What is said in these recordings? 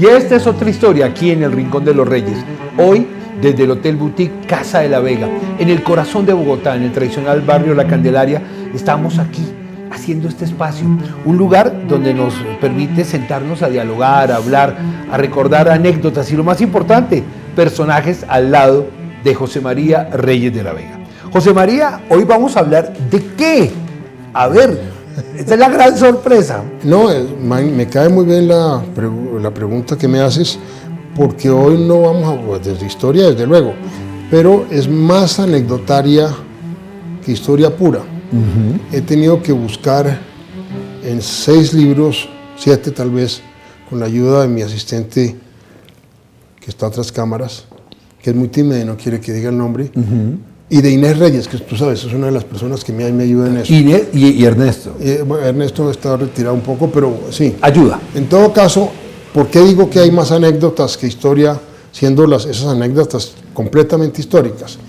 Y esta es otra historia aquí en el Rincón de los Reyes. Hoy, desde el Hotel Boutique Casa de la Vega, en el corazón de Bogotá, en el tradicional barrio La Candelaria, estamos aquí haciendo este espacio, un lugar donde nos permite sentarnos a dialogar, a hablar, a recordar anécdotas y lo más importante, personajes al lado de José María Reyes de la Vega. José María, hoy vamos a hablar de qué. A ver, esta es la gran sorpresa. No, me cae muy bien la pregunta que me haces, porque hoy no vamos a, desde historia, desde luego, pero es más anecdotaria que historia pura. He tenido que buscar en 6 libros, 7 tal vez, con la ayuda de mi asistente, que está a otras cámaras, que es muy tímida y no quiere que diga el nombre, y de Inés Reyes, que tú sabes, es una de las personas que me ayuda en eso. Inés y Ernesto. Bueno, Ernesto está retirado un poco, pero sí. Ayuda. En todo caso, ¿por qué digo que hay más anécdotas que historia, siendo esas anécdotas completamente históricas?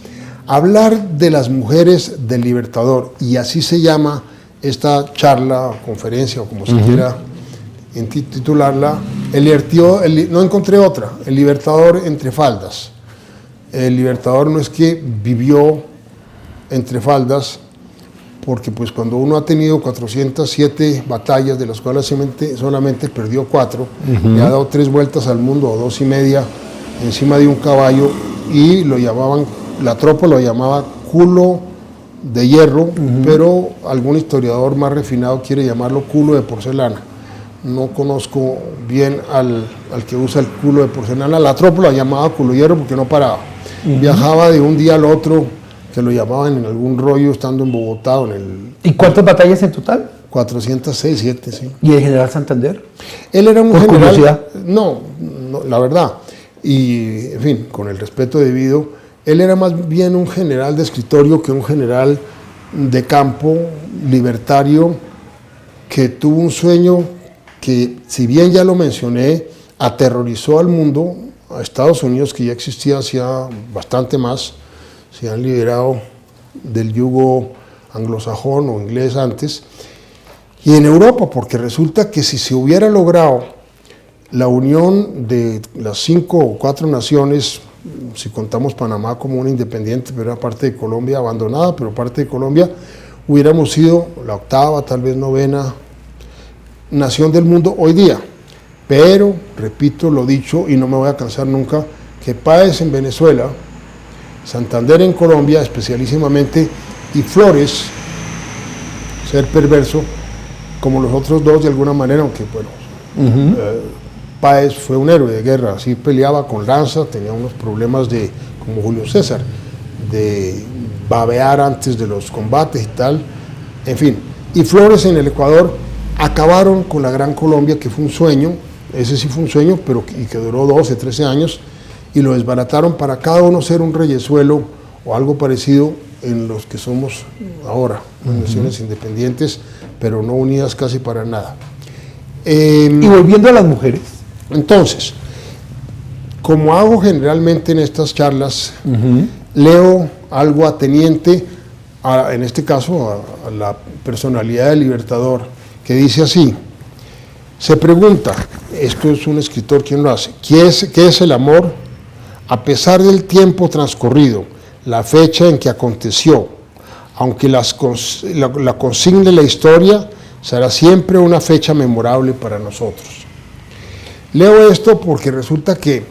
Hablar de las mujeres del Libertador, y así se llama esta charla, conferencia, o como se quiera titularla, no encontré otra, el Libertador entre faldas. El Libertador no es que vivió entre faldas, porque pues cuando uno ha tenido 407 batallas, de las cuales solamente perdió 4, le ha dado 3 vueltas al mundo, o 2 y media, encima de un caballo, y la tropa lo llamaba culo de hierro, pero algún historiador más refinado quiere llamarlo culo de porcelana. No conozco bien al que usa el culo de porcelana. La tropa lo llamaba culo de hierro porque no paraba. Viajaba de un día al otro, que lo llamaban en algún rollo estando en Bogotá. ¿Y cuántas batallas en total? 406, 7, sí. ¿Y el general Santander? Él era un ¿Por general... curiosidad? No, la verdad. Y, en fin, con el respeto debido, él era más bien un general de escritorio que un general de campo, libertario, que tuvo un sueño que, si bien ya lo mencioné, aterrorizó al mundo, a Estados Unidos, que ya existía hacía bastante más, se han liberado del yugo anglosajón o inglés antes, y en Europa, porque resulta que si se hubiera logrado la unión de las 5 o 4 naciones, si contamos Panamá como una independiente, pero era parte de Colombia, abandonada, pero parte de Colombia, hubiéramos sido la 8ª, tal vez 9ª nación del mundo hoy día. Pero, repito lo dicho y no me voy a cansar nunca, que Páez en Venezuela, Santander en Colombia especialísimamente, y Flores, ser perverso, como los otros 2 de alguna manera, aunque bueno, Páez fue un héroe de guerra, así peleaba con lanza, tenía unos problemas como Julio César, de babear antes de los combates y tal, en fin. Y Flores en el Ecuador acabaron con la Gran Colombia, que fue un sueño, ese sí fue un sueño, y que duró 12, 13 años, y lo desbarataron para cada uno ser un reyesuelo o algo parecido en los que somos ahora, naciones independientes, pero no unidas casi para nada. Y volviendo a las mujeres. Entonces, como hago generalmente en estas charlas, leo algo ateniente, en este caso a la personalidad del Libertador, que dice así: se pregunta, esto es un escritor quien lo hace, ¿qué es el amor? A pesar del tiempo transcurrido, la fecha en que aconteció, aunque la consigne la historia, será siempre una fecha memorable para nosotros. Leo esto porque resulta que,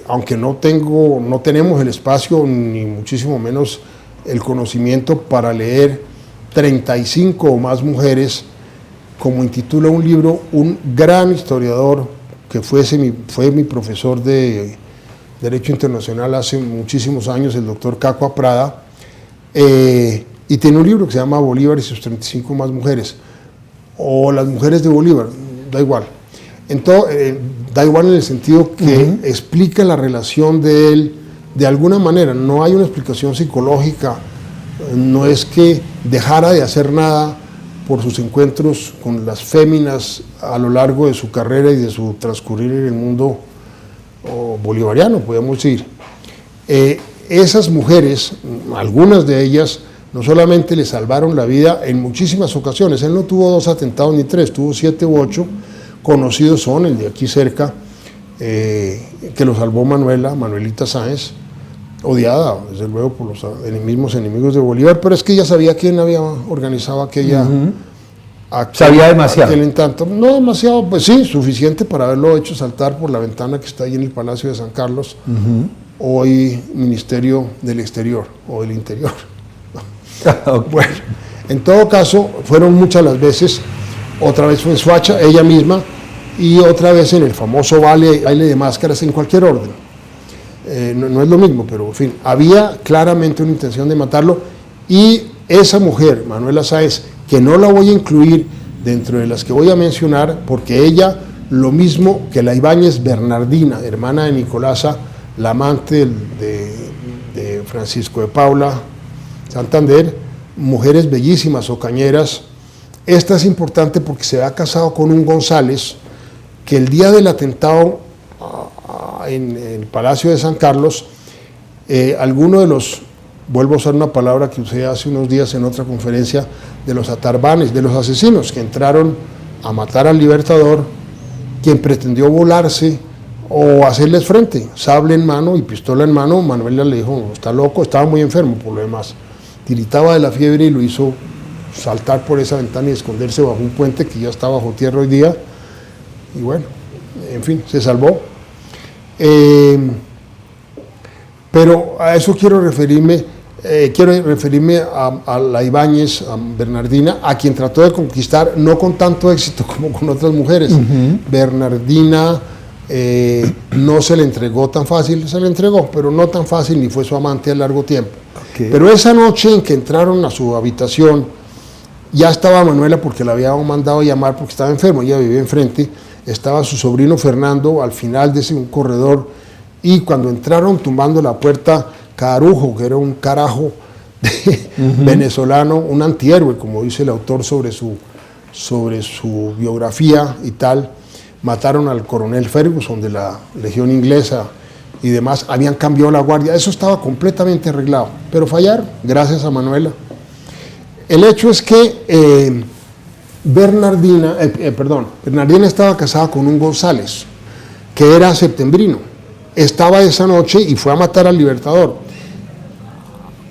aunque no tenemos el espacio, ni muchísimo menos el conocimiento para leer 35 o más mujeres, como intitula un libro, un gran historiador que fue mi profesor de Derecho Internacional hace muchísimos años, el doctor Caco Prada, y tiene un libro que se llama Bolívar y sus 35 más mujeres, o las mujeres de Bolívar, da igual. Da igual en el sentido que explica la relación de él de alguna manera, no hay una explicación psicológica, no es que dejara de hacer nada por sus encuentros con las féminas a lo largo de su carrera y de su transcurrir en el mundo bolivariano, podemos decir. Esas mujeres, algunas de ellas, no solamente le salvaron la vida en muchísimas ocasiones, él no tuvo 2 atentados ni 3, tuvo 7 u 8, conocidos son el de aquí cerca, que lo salvó Manuelita Sáenz, odiada desde luego por los mismos enemigos de Bolívar, pero es que ella sabía quién había organizado aquella... Sabía demasiado. No demasiado, pues sí, suficiente para haberlo hecho saltar por la ventana que está ahí en el Palacio de San Carlos, hoy Ministerio del Exterior o del Interior. Okay. Bueno, en todo caso, fueron muchas las veces, otra vez fue en Soacha, ella misma, y otra vez en el famoso baile de máscaras, en cualquier orden. No es lo mismo, pero en fin, había claramente una intención de matarlo, y esa mujer, Manuela Sáenz, que no la voy a incluir dentro de las que voy a mencionar, porque ella, lo mismo que la Ibáñez Bernardina, hermana de Nicolasa, la amante de Francisco de Paula Santander, mujeres bellísimas, ocañeras. Esta es importante porque se ha casado con un González, que el día del atentado en el Palacio de San Carlos, alguno de los, vuelvo a usar una palabra que usé hace unos días en otra conferencia, de los atarbanes, de los asesinos que entraron a matar al Libertador, quien pretendió volarse o hacerles frente, sable en mano y pistola en mano. Manuela le dijo, está loco, estaba muy enfermo por lo demás, tiritaba de la fiebre y lo hizo saltar por esa ventana y esconderse bajo un puente que ya está bajo tierra hoy día, y bueno, en fin, se salvó. Pero a eso quiero referirme a la Ibáñez, a Bernardina, a quien trató de conquistar, no con tanto éxito como con otras mujeres. Bernardina no se le entregó tan fácil, se le entregó, pero no tan fácil, ni fue su amante a largo tiempo. Okay. Pero esa noche en que entraron a su habitación, ya estaba Manuela, porque la habían mandado llamar porque estaba enfermo, ella vivía enfrente, estaba su sobrino Fernando al final de ese corredor, y cuando entraron tumbando la puerta, Carujo, que era un carajo venezolano, un antihéroe, como dice el autor sobre su biografía y tal, mataron al coronel Ferguson de la Legión Inglesa y demás, habían cambiado la guardia, eso estaba completamente arreglado, pero fallaron, gracias a Manuela. El hecho es que Bernardina estaba casada con un González, que era septembrino, estaba esa noche y fue a matar al Libertador.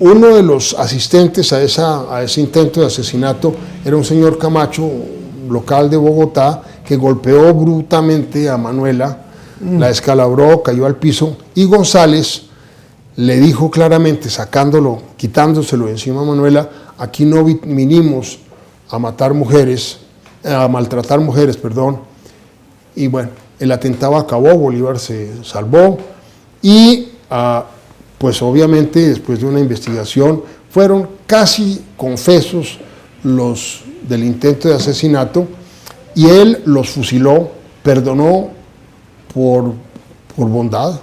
Uno de los asistentes a ese intento de asesinato era un señor Camacho, local de Bogotá, que golpeó brutalmente a Manuela, la descalabró, cayó al piso, y González le dijo claramente, quitándoselo de encima a Manuela, aquí no vinimos a matar mujeres, a maltratar mujeres, perdón. Y bueno, el atentado acabó, Bolívar se salvó, y pues obviamente después de una investigación fueron casi confesos los del intento de asesinato, y él los fusiló, perdonó por bondad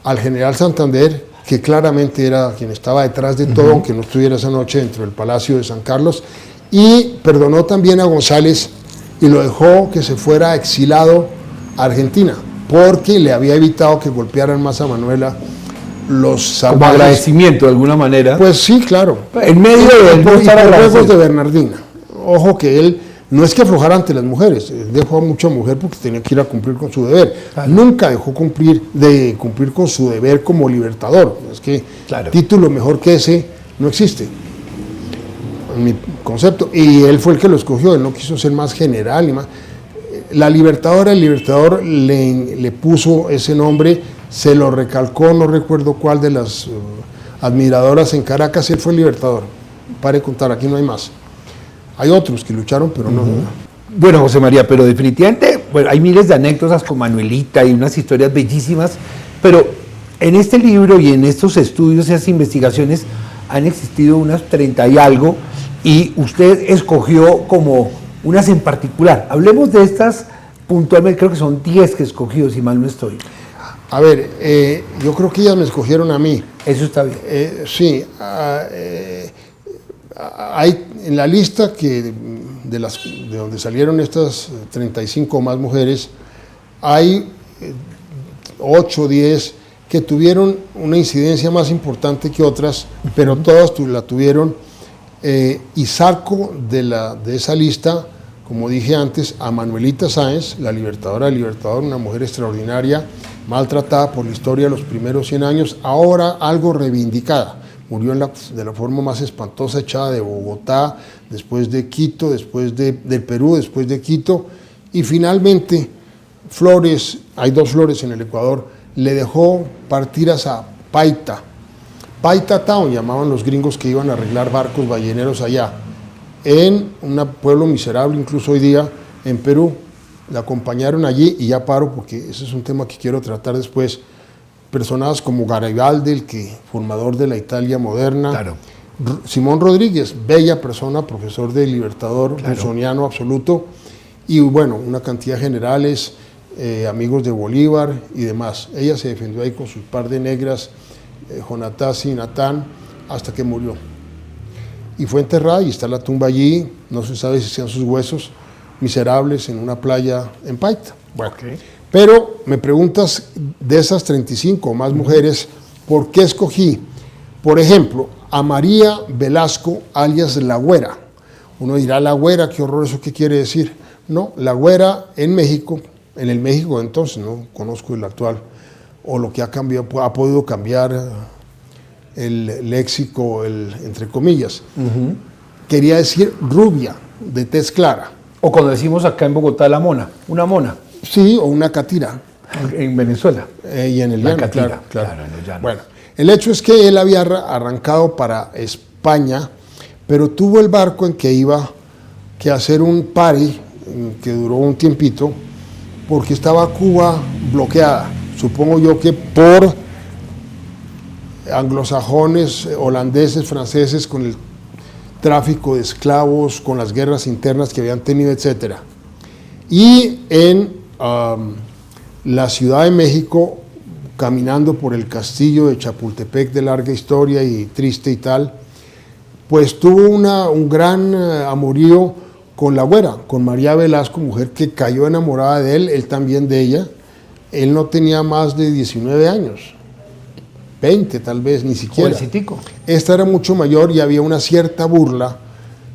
al general Santander, que claramente era quien estaba detrás de todo, aunque no estuviera esa noche dentro del Palacio de San Carlos, y perdonó también a González y lo dejó que se fuera exilado a Argentina, porque le había evitado que golpearan más a Manuela los salvajes. Como agradecimiento de alguna manera. Pues sí, claro. En medio de por ruegos de Bernardina. Ojo que él no es que aflojara ante las mujeres, él dejó a mucha mujer porque tenía que ir a cumplir con su deber. Claro. Nunca dejó de cumplir con su deber como libertador. Es que título mejor que ese no existe, en mi concepto. Y él fue el que lo escogió, él no quiso ser más general ni más. El libertador le puso ese nombre, se lo recalcó, no recuerdo cuál de las admiradoras en Caracas, él fue el libertador. Pare de contar, aquí no hay más. Hay otros que lucharon, pero no. Bueno, José María, pero definitivamente hay miles de anécdotas con Manuelita y unas historias bellísimas, pero en este libro y en estos estudios, esas investigaciones, han existido unas 30 y algo, y usted escogió como unas en particular. Hablemos de estas puntualmente, creo que son 10 que escogió, si mal no estoy. A ver, yo creo que ellas me escogieron a mí. Eso está bien. Sí, hay en la lista de donde salieron estas 35 o más mujeres, hay 8 o 10 que tuvieron una incidencia más importante que otras, pero todas la tuvieron, y saco de esa lista como dije antes, a Manuelita Sáenz, la libertadora del Libertador, una mujer extraordinaria, maltratada por la historia de los primeros 100 años, ahora algo reivindicada. Murió de la forma más espantosa, echada de Bogotá, después de Quito, después del Perú, después de Quito, y finalmente Flores, hay 2 Flores en el Ecuador, le dejó partir a Paita. Paita Town llamaban los gringos que iban a arreglar barcos balleneros allá, en un pueblo miserable, incluso hoy día en Perú. La acompañaron allí, y ya paro porque ese es un tema que quiero tratar después. Personajes como Garibaldi, el formador de la Italia moderna, Claro. Simón Rodríguez, bella persona, profesor de Libertador, wilsoniano absoluto, y bueno, una cantidad de generales, amigos de Bolívar y demás. Ella se defendió ahí con sus par de negras, Jonatás y Natán, hasta que murió. Y fue enterrada, y está la tumba allí, no se sabe si sean sus huesos, miserables, en una playa en Paita. Bueno, pero me preguntas, de esas 35 o más mujeres, ¿por qué escogí, por ejemplo, a María Velasco, alias La Güera? Uno dirá, La Güera, qué horror, ¿eso qué quiere decir? No, La Güera en México, en el México de entonces, no conozco el actual, o lo que ha cambiado, ha podido cambiar el léxico, entre comillas. Quería decir rubia, de tez clara. O cuando decimos acá en Bogotá la mona, una mona. Sí, o una catira. En Venezuela. Y en el La llano, catira, claro. claro, en el llano. Bueno, el hecho es que él había arrancado para España, pero tuvo el barco en que iba que hacer un party, que duró un tiempito, porque estaba Cuba bloqueada. Supongo yo que por anglosajones, holandeses, franceses, con el tráfico de esclavos, con las guerras internas que habían tenido, etc. Y en la Ciudad de México, caminando por el castillo de Chapultepec, de larga historia y triste y tal, pues tuvo un gran amorío con La Güera, con María Velasco, mujer que cayó enamorada de él también de ella. Él no tenía más de 19 años, 20 tal vez, ni siquiera. Jovencitico. Esta era mucho mayor, y había una cierta burla,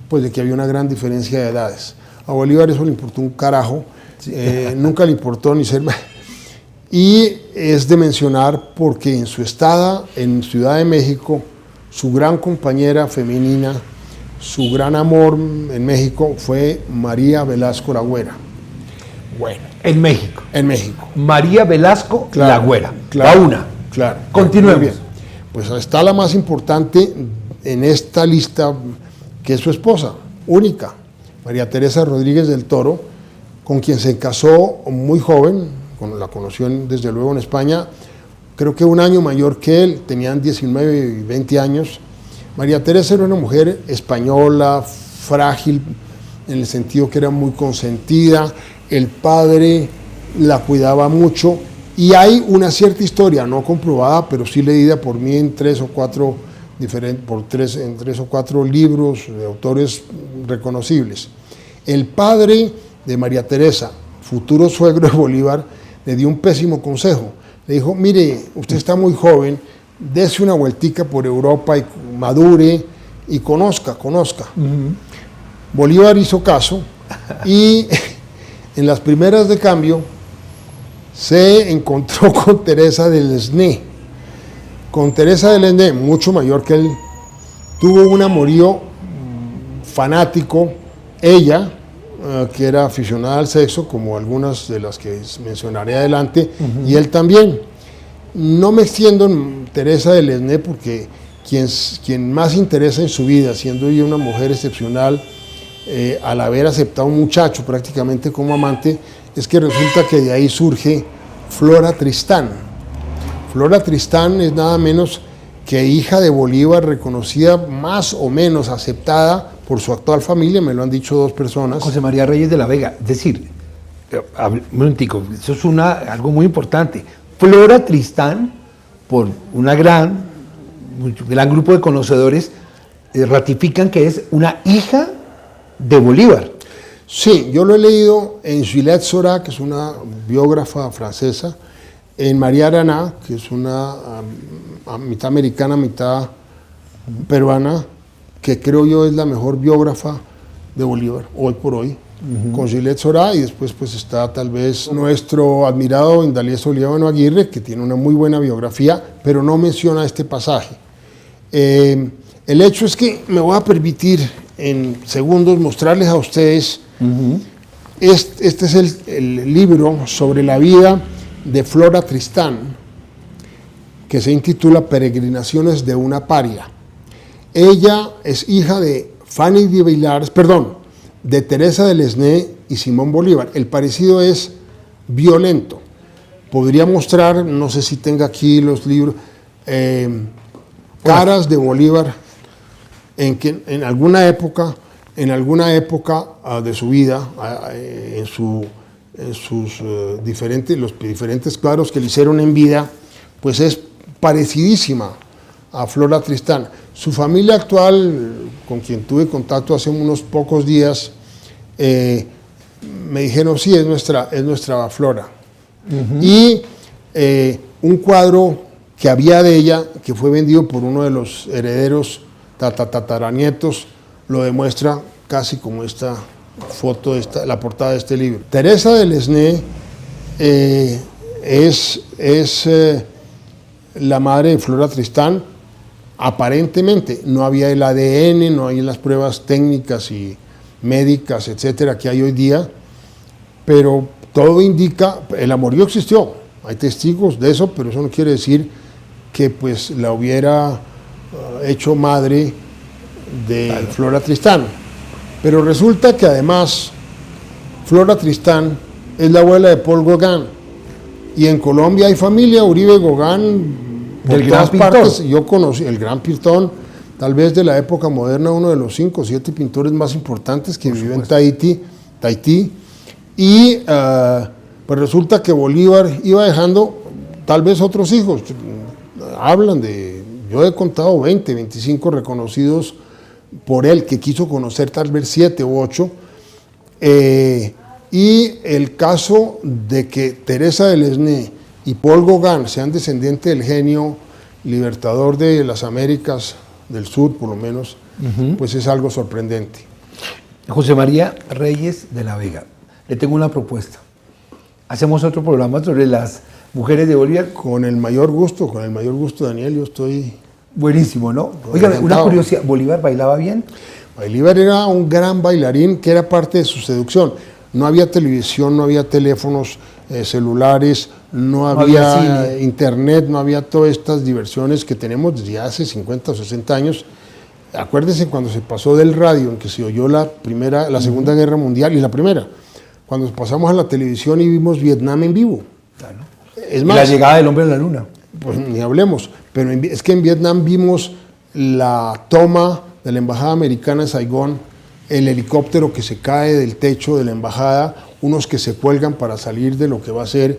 pues, de que había una gran diferencia de edades. A Bolívar eso le importó un carajo, sí. Nunca le importó ni ser... Y es de mencionar porque en su estada en Ciudad de México, su gran compañera femenina, su gran amor en México fue María Velasco La Güera. Bueno. En México. En México. María Velasco La Güera. Claro, la una. Claro. Continuemos. Bien. Pues está la más importante en esta lista, que es su esposa, única, María Teresa Rodríguez del Toro, con quien se casó muy joven, la conoció desde luego en España, creo que un año mayor que él, tenían 19 y 20 años. María Teresa era una mujer española, frágil, en el sentido que era muy consentida, el padre la cuidaba mucho, y hay una cierta historia, no comprobada, pero sí leída por mí en tres o cuatro libros de autores reconocibles. El padre de María Teresa, futuro suegro de Bolívar, le dio un pésimo consejo. Le dijo, mire, usted está muy joven, dése una vueltica por Europa y madure y conozca. Bolívar hizo caso, y en las primeras de cambio se encontró con Teresa de Lesné. Con Teresa de Lesné, mucho mayor que él, tuvo un amorío fanático. Ella, que era aficionada al sexo, como algunas de las que mencionaré adelante, y él también. No me extiendo en Teresa de Lesné, porque quien más interesa en su vida, siendo ella una mujer excepcional, al haber aceptado a un muchacho prácticamente como amante, es que resulta que de ahí surge Flora Tristán. Flora Tristán es nada menos que hija de Bolívar, reconocida, más o menos aceptada por su actual familia, me lo han dicho 2 personas. José María Reyes de la Vega. Es decir, un momentico, eso es algo muy importante. Flora Tristán, por un gran grupo de conocedores, ratifican que es una hija de Bolívar. Sí, yo lo he leído en Juliette Sora, que es una biógrafa francesa, en María Araná, que es una mitad americana, mitad peruana, que creo yo es la mejor biógrafa de Bolívar, hoy por hoy. con Gillette Sorá, y después pues está tal vez nuestro admirado Indaliés Olivano Aguirre, que tiene una muy buena biografía, pero no menciona este pasaje. El hecho es que me voy a permitir en segundos mostrarles a ustedes, este es el libro sobre la vida de Flora Tristán, que se intitula Peregrinaciones de una paria. Ella es hija de Fanny de Vilares, de Teresa de Lesné y Simón Bolívar. El parecido es violento. Podría mostrar, no sé si tenga aquí los libros, caras de Bolívar en que en alguna época de su vida, los diferentes cuadros que le hicieron en vida, pues es parecidísima a Flora Tristán. Su familia actual, con quien tuve contacto hace unos pocos días, me dijeron, sí, es nuestra Flora. Y un cuadro que había de ella, que fue vendido por uno de los herederos tataranietos, lo demuestra casi como esta foto, la portada de este libro. Teresa de Lesné es la madre de Flora Tristán. Aparentemente no había el ADN, no hay las pruebas técnicas y médicas, etcétera, que hay hoy día, pero todo indica, el amorío existió, hay testigos de eso, pero eso no quiere decir que pues la hubiera hecho madre de Flora Tristán. Pero resulta que además Flora Tristán es la abuela de Paul Gauguin, y en Colombia hay familia Uribe Gauguin por todas partes. Yo conocí el gran Pirtón, tal vez de la época moderna, uno de los 5 o 7 pintores más importantes que vivió en Tahití, y pues resulta que Bolívar iba dejando tal vez otros hijos. Hablan yo he contado 20, 25 reconocidos por él, que quiso conocer tal vez 7 u 8, y el caso de que Teresa de Lesné y Paul Gauguin sean descendientes del genio libertador de las Américas del Sur, por lo menos, pues es algo sorprendente. José María Reyes de la Vega, le tengo una propuesta. Hacemos otro programa sobre las mujeres de Bolívar. Con el mayor gusto, Daniel, yo estoy... Buenísimo, ¿no? Oiga, una curiosidad, ¿Bolívar bailaba bien? Bolívar era un gran bailarín, que era parte de su seducción. No había televisión, no había teléfonos celulares, no había internet, no había todas estas diversiones que tenemos desde hace 50 o 60 años. Acuérdense cuando se pasó del radio, en que se oyó la Segunda Guerra Mundial, y la primera, cuando pasamos a la televisión y vimos Vietnam en vivo. Claro. Es más, la llegada del hombre a la luna. Pues ni hablemos, pero es que en Vietnam vimos la toma de la embajada americana en Saigón, el helicóptero que se cae del techo de la embajada, unos que se cuelgan para salir de lo que va a ser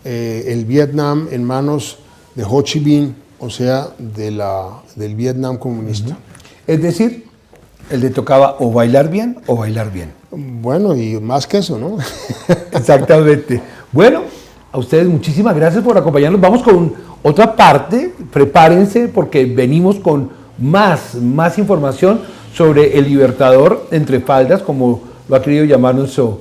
el Vietnam en manos de Ho Chi Minh, o sea, del Vietnam comunista. Es decir, él le tocaba o bailar bien o bailar bien. Bueno, y más que eso, ¿no? Exactamente. Bueno, a ustedes muchísimas gracias por acompañarnos. Vamos con otra parte, prepárense porque venimos con más información sobre el Libertador entre faldas, como lo ha querido llamar nuestro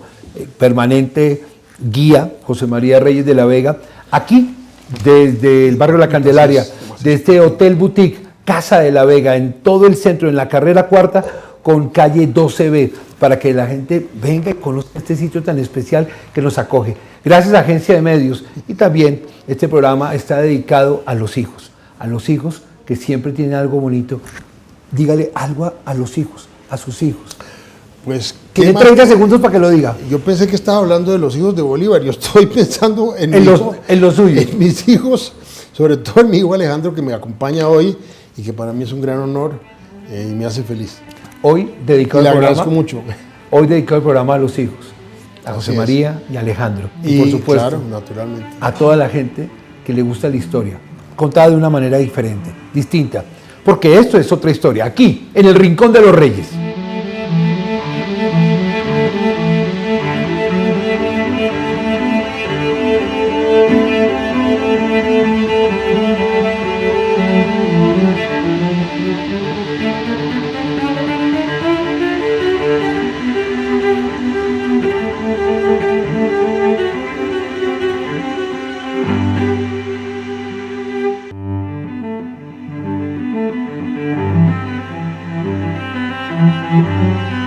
permanente guía, José María Reyes de la Vega, aquí desde el barrio La Candelaria, de este Hotel Boutique, Casa de la Vega, en todo el centro, en la carrera cuarta, con calle 12B, para que la gente venga y conozca este sitio tan especial que nos acoge. Gracias a Agencia de Medios, y también este programa está dedicado a los hijos que siempre tienen algo bonito. Dígale algo a los hijos, a sus hijos. Pues, tiene 30 segundos para que lo diga. Yo pensé que estaba hablando de los hijos de Bolívar. Yo estoy pensando en los suyos. En mis hijos, sobre todo en mi hijo Alejandro, que me acompaña hoy y que para mí es un gran honor y me hace feliz. Hoy dedicado le agradezco mucho. Hoy dedicado el programa a los hijos, a José María y Alejandro. Y por supuesto, claro, naturalmente, a toda la gente que le gusta la historia, contada de una manera diferente, distinta. Porque esto es otra historia, aquí, en el Rincón de los Reyes. Thank you.